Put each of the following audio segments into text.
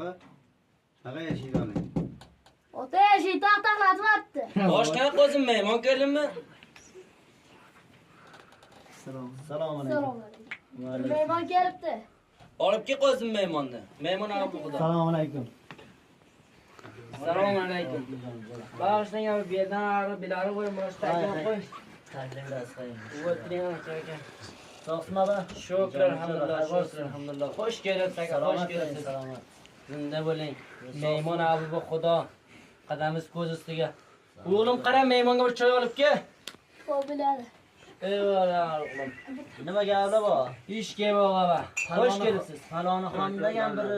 ha? Naqa yashaydi? Ota yashaydi, taqtaqlatibdi. Boshqa qo'zim mehmon keldimi? Assalomu alaykum. Assalomu alaykum. Mehmon kelibdi. Olib kel qo'zim mehmonni. Mehmon olib xudo. Assalomu alaykum. Assalomu alaykum. Bag'ishlang abi bu yerdan ari bilari qo'y, boshqa qo'y. O'tiring aka. Sog'sizmi? Shukr, alhamdulillah. Xo'sh kelibsiz aka, xo'sh kelibsiz. Zinda bo'ling. Mehmon abi bu xudo. Qadamiz ko'z ustiga. O'g'lim qara mehmonga bir choy olib kel. Xo'p biladi. Eyvallah o'g'lim. Nima gaplar bor? Ishga bog'ava. Xo'sh kelibsiz. Falonixon degan bir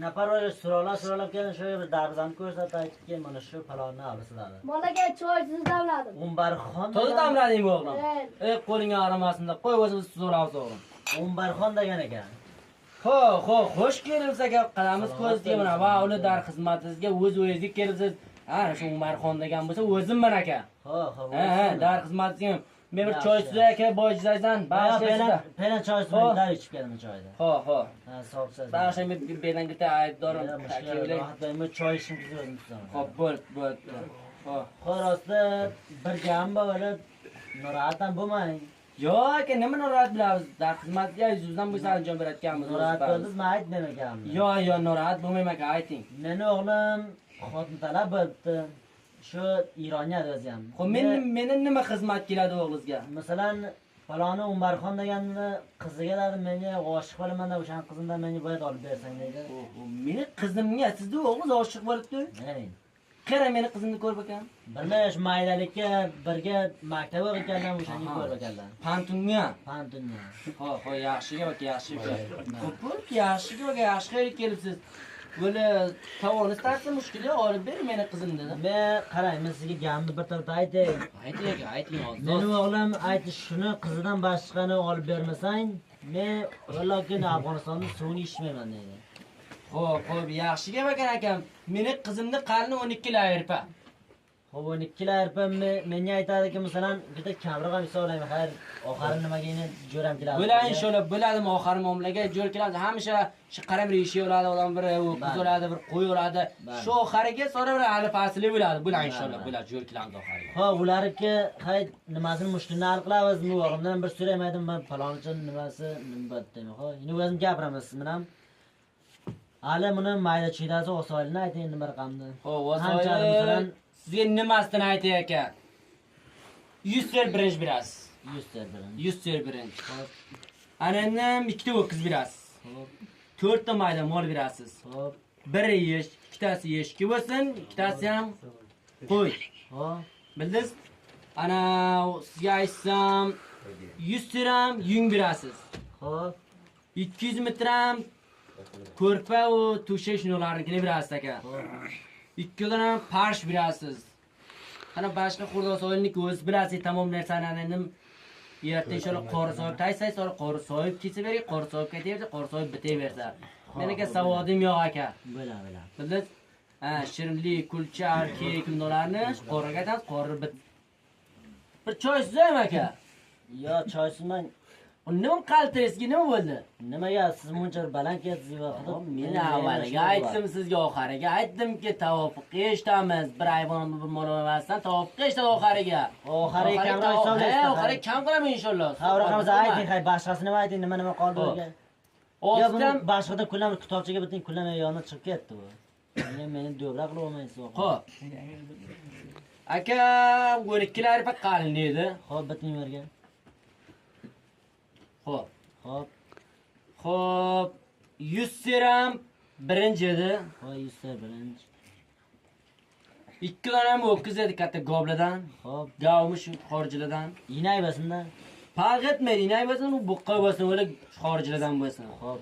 nafar surolab kelgan shu bir darzani ko'rsatib aytibki, mana shu falonni abisilar. Malaga choy siz damladim. Umbarxon. To'g'ri damlading o'g'lim. Evet. Qo'lingga og'rimasin deb qo'y o'zimiz so'ramiz o'g'lim. Umbarxon degan ekan. Xo'sh kelibsiz aka. Qadamiz ko'z ustiga mana va uni dar xizmatingizga o'z-o'zingizga kelibsiz. Ha, shu Umarxon degan bo'lsa o'zimman aka. Ha, dar xizmatingizga men bir choy sizga aka boyjizdan bag'ishlaysiz. Pena choy sizdan ichib keldim choyda. Ha. Ha, sog'siz. Bag'ishlang bedan bitta aybdorim takiblar. Men choy ishimni o'zim tutaman. Xo'p, bo'ldi. Xo'rosda bir gam bor, norohatdan bo'lmang. Yo'q aka, nima norohat bilamiz? Dar xizmatga yuzdan bo'lsa anjom berayotganmiz. Norohat bo'ldingiz, men aytmaganman. Yo'q, norohat bo'lmayman aka, ayting. Meni o'g'lim xotin talab bo'libdi. Shu Ironiyada o'zi ham. Xo'p, meni nima xizmat keladi o'g'lingizga? Masalan, faloni Umarxon deganni qiziga dedim, menga g'oshiq bo'laman deb o'shan qizimdan menga boyat olib bersang dedi. Meni qizimga sizda o'g'liz oshiq bo'libdi. Qara meni qizimni ko'rib ekan. Birlash maydalikka birga maktabga o'qiganlar o'shanga ko'rib ekanlar. Pantunga. Xo'p, yaxshiga bak, yaxshiga. Xo'p, yaxshi kelibsiz. Böyle tavonni tartsa mushkilga olib ber meni qizim dedi. Men qarang, men sizga gapni bir tarafda aytay. Ayting hozir. Meni o'g'lim aytdi, shuni qizidan boshqani olib bermasang, men vallahi Afg'onistonda suvni ichmayman dedi. Xo'p, yaxshiga bakan akam. Meni qizimni qarni 12 layrpa. Xo'p, 12 layrpa menga aytadiki, masalan, bitta kamroq ham hisoblayman. Xayr, oxiri nimaga endi jo'ram keladi. Bo'ladi inshaalloh, bo'ladimi oxiri muomalaga jo'r keladi. Hamisha shu qarab rishi bo'ladi, odam bir qiz bo'ladi, bir qo'y bo'ladi. Shu oxiriga sonra bir hali fasli bo'ladi. Bo'ladi inshaalloh, bo'ladi jo'r keladi oxiriga. Xo'p, ularga hay nimasini mushkulni hal qilamiz. Men o'g'limdan bir so'ramaydim, men falonchi nimasi nima bo'ldimi. Xo'p, endi o'zim gapiraman siz bilan. Hali buni mayda cheydasi osoyilni ayting nima raqamni. Xo'p, osoyil sizga nimasidan aytay aka? 100 ser birinchi berasiz. 100 ser birinchi. Xo'p. Ananam ikkita ho'kiz berasiz. Xo'p. 4 ta mayda mol berasiz. Xo'p. Biri yesh, ikkitasi yeshki bo'lsin, ikkitasi ham qo'y. Xo'p. Bildingiz? Ana sizga aytsam 100 dirham yung berasiz. Xo'p. 200 metram ko'rpa va to'shash nolarini berasiz aka. 2 dona parsh berasiz. Qana boshqa xurdos o'yinni o'z bilasiz tamom narsani endi yerda inshaalloh qori so'yib taysay, sonra qori so'yib ketsa bering, qori so'yib ketaversa, qori so'yib bitaversa. Menga savodim yo'q aka. Bo'ladi. Bildingiz? Ha, shirinli, kulcha, kek nolarni qoriga aytamiz, qori bit. Bir choy sizmi aka? Yo, choysizman. Nima qaltiringizga nima bo'ldi? Nimaga siz buncha baland ketsiz vaqtda? Men avvaliga aytdim sizga, oxiriga aytdimki, tavofiqqa eshitamiz. Bir hayvon bir mol olmasdan tavofiqqa eshitadi oxiriga. Oxiriga kamroq hisoblaysiz. Oxiriga kam qilaman inshaalloh. Raqamni ayting, hay boshqasini nima ayting, nima qoldi o'rga. Ostidan boshqada kunlar kitobchaga biting kunlar yonida chiqib ketdi bu. Meni do'bra qilib olmaysiz. Xo'p. Aka, 12 layrpa qalin edi. Xo'p, biting o'rga. Xo'p, 100 dirham birinchi edi. Xo'p, 100 ser birinchi. 2 dona ham ho'kiz edi katta gobladan. Xo'p, Gavmish xorijilardan. inay bo'lsin-da. Farq etmaydi, inay bo'lsin, u buqqa bo'lsin, o'la xorijilardan bo'lsin. Xo'p.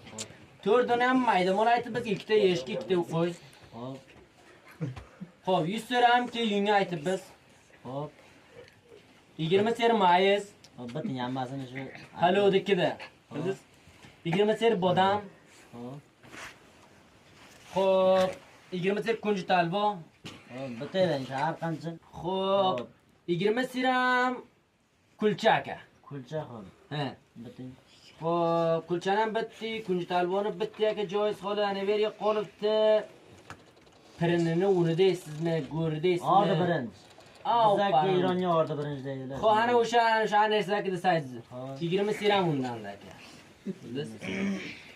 4 dona ham mayda mol aytib biz, 2 ta eshki, 2 ta qo'y. Xo'p, 100 dirham ki yunga aytib biz. Xo'p. 20 ser mayiz. Xo'p, biting hammasini shu Halodikida. Bildingiz? 20 ser bodam. Xo'p, 20 ser kunji talvo. Xo'p, bitaydan har qancha. Xo'p, 20 ser ham kulcha aka. Kulcha xo'p. He. Biting. Xo'p, kulchanam bitdi, kunji talvoni bitdi aka, joyiz holi ana verga qolibdi. Pirinini uni deysizmi, go'ri deysizmi? Orda birinchi. Bizaki Ironga orda birinchi deydilar. Xo'p, ana o'sha narsalarga desaysiz. 20 seram undan aka. Bilasiz?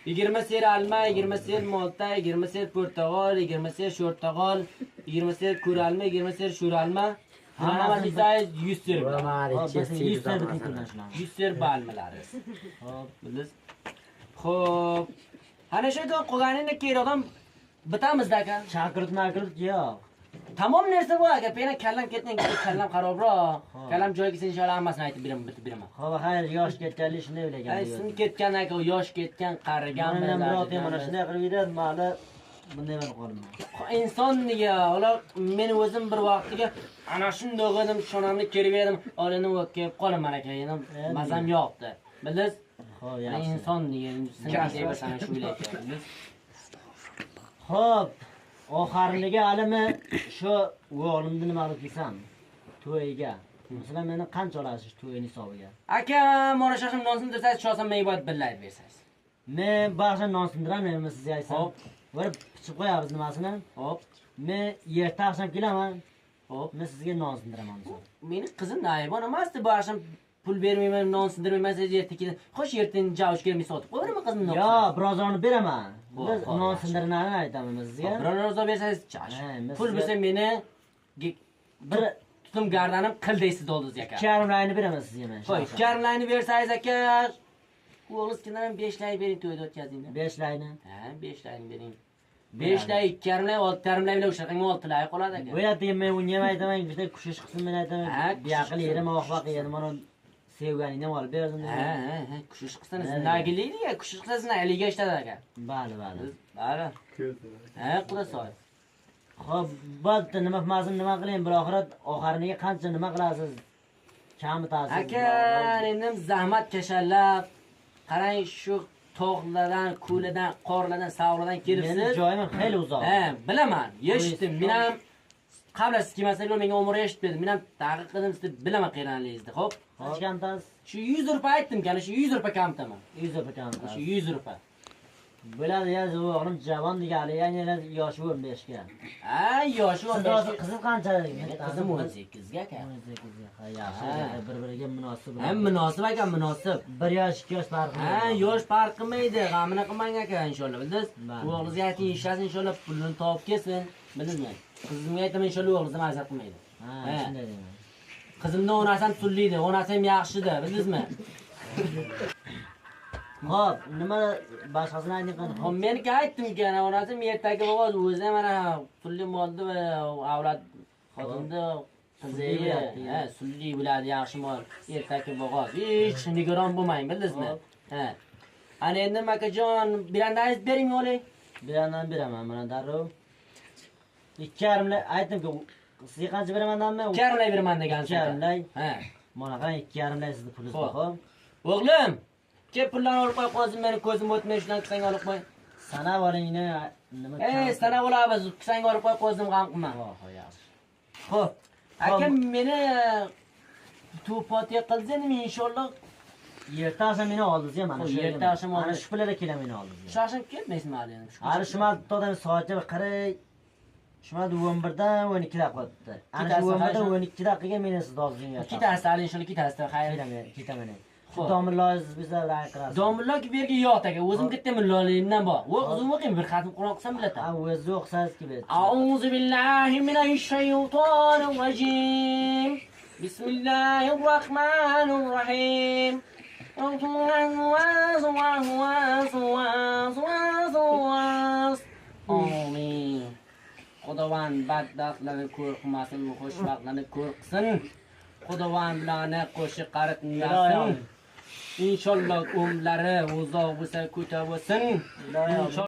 20 ser alma, 20 ser molta, 20 ser portog'al, 20 ser sho'rtog'al, 20 ser ko'ralma, 20 ser sho'ralma. Hammasi desaysiz 100 ser. 100 ser bitin kundan shunaqa. 100 ser balmalari. Hop. Bilasiz? Xo'p. Ana shu qolganini kerakdan bitamizda aka. Chaqirt yo'q. Tamom narsa bor aka. Pena kallam ketgan, kallam xarobroq. Kallam joyiga sen inshaalloh hammasini aytib beraman, bitib beraman. Xo'p, xayr, yosh ketganlik shunday o'ylagan. Ay, sin ketgan aka, yosh ketgan, qarigan Men birorta mana shunday qilib yuradi, mali bunday bo'lib qoldim. Insonniga, ular men o'zim bir vaqtiga ana shunday edim, shonamni kelib edim, olini kelib qolaman aka, endi mazam yo'qdi. Bilasiz? Xo'p, yaxshi. Insonniga singan deb sana shu o'ylayapman. Bilasiz? Xo'p, oxirligi alimi shu o'g'limni nima qilib kelsam, to'yiga. Masalan, meni qancha olasiz to'yin hisobiga? Aka, mana shashim nonsin desangiz, shosan meyvat billayib bersangiz. Men baxshan non sindiraman, sizga aytsam. Hop. Bir pichib qo'yamiz nimasini? Hop. Men erta axsham kelaman. Hop. Men sizga non sindiraman. Meni qizim nayvon emasdi, bu akşam pul bermayman, non sindirmayman, siz erta kelin. Xo'sh, ertaga javsh kelmay sotib qo'yaverma qizimni. Yo'q, biroz onu beraman. Biz Hop, non yaxshi. sindirganini aytaman sizga. Biron ro'zo bersangiz, chash. Biz Pul sizga- bersa meni Bir tutum gardanim qil deysiz oldingiz aka. 2,5 layni beraman sizga men. Qo'y, 2,5 layni bersangiz aka, o'g'liz kendan 5 lay bering to'yda o'tkazinglar. 5 layni. Ha, 5 layni bering. 5 lay, 2,5 lay, 6,5 lay bilan o'shaqangi 6 lay qoladi aka. Bu yerda men unga ham aytaman, bitta kushish qilsin men aytaman. Ha, Biyaqil yerim oxvaq yerim, mana sevganingni olib berdim. Ha, kushish qilsangiz nagilaydi, kushish qilsangiz nagiliga ishladi aka. Bali. Bari. Ha, quda soy. Xo'p, bo'pti, nima qilmasin, nima qiling, bir oxiriniga qancha nima qilasiz? Kami ta'siz. Aka, endi zahmat kashallab, qarang shu tog'lardan, ko'llardan, qorlardan, savlardan Meni kelibsiz. joyim xeyli uzoq. Ha, bilaman, eshitdim. Men ham qabla siz kelmasangiz menga umr eshitdim. Men ham taqiq qildim, siz bilaman qiyranligingizni. Xo'p. Qancha kamtasiz? Shu 100 rupiya aytdim, kana shu 100 rupiya kamtaman. 100 rupiya Shu kamtasiz. 100 rupiya. Bo'ladi, ya, o'g'lim javon degali, yana yoshi 15 ga. Ha, yoshi Siz 15. hozir qiziq qancha? Qizim 18 ga aka. 18 ga. Ha, yaxshi. Ha. Bir-biriga munosib. Ha, munosib aka, munosib. 1 yosh, 2 yosh farqi. Ha, yosh farq qilmaydi. G'amini qilmang aka, inshaalloh. Bildingiz? Bali. O'g'lingizga ayting, ishlasin inshaalloh, pulini topib kelsin. Bildingizmi? Qizimga aytaman, inshaalloh o'g'lingizni ma'zur qilmaydi. Ha, Ha. shunday deyman. Qizimning onasi ham tullaydi, onasi ham yaxshida, bildingizmi? Xo'p, nima boshqasini ayting qani? Hop, meniki aytdim ekan, onasi ertagi bo'g'oz o'zi ham mana pulli moldi va avlod xotinni qizi, ha, sulli biladi, yaxshi mol, ertagi bo'g'oz. Hech nigoron bo'lmang, bildingizmi? Ha. Ana endi makajon, birandangiz bering o'g'ling. Birandan beraman, mana darrov. 2,5 lay aytdim-ku, sizga qancha beramandanmi? 2,5 lay beraman degansiz. 2,5 lay. Ha. Mana qarang, 2,5 lay sizni pulingiz bor, Xo'p. xo'p? O'g'lim, kelib pullarni olib qo'y, qo'zim meni ko'zim o'tmay shundan qisang olib qo'y. Sanab oling, nima? Sanab olamiz, qisang olib qo'y, qo'zim g'am qilma. Xo'p, yaxshi. Xo'p, Aka meni to'potga qilsanmi inshaalloh. erta axsham meni oldingizga mana shu. Erta axsham mana oldiz. shu pullarga kelaman meni oldingizga. Shoshib ketmaysizmi hali endi? Hali shumal to'dan soatcha qaray. Shumal 11dan 12da qotdi. Ana shu 11dan 12 daqiqaga meni siz oldingizga. Ketasiz hali inshaalloh ketasiz. Xayr. Ketaman. Shu Xo'p. domilloz bizlar rang qilasiz. Domillo ki bergi yo'q aka. O'zim ketdim milloligimdan bor. O'zim o'qiyman, bir xatm Qur'on qilsam Ha, bilaman. o'zi o'qisangiz-ki bet. A'udhu billahi minash shaytonir rajim. Bismillahir rohmanir rohim. Amin. Xudovand badbaxtlarni ko'rqmasin, xushvaqtlarni ko'rqsin. Xudovand bilan qo'shiq qaritmasin. İnşallah umrlari uzoq bo'lsa, ko'ta bo'lsin.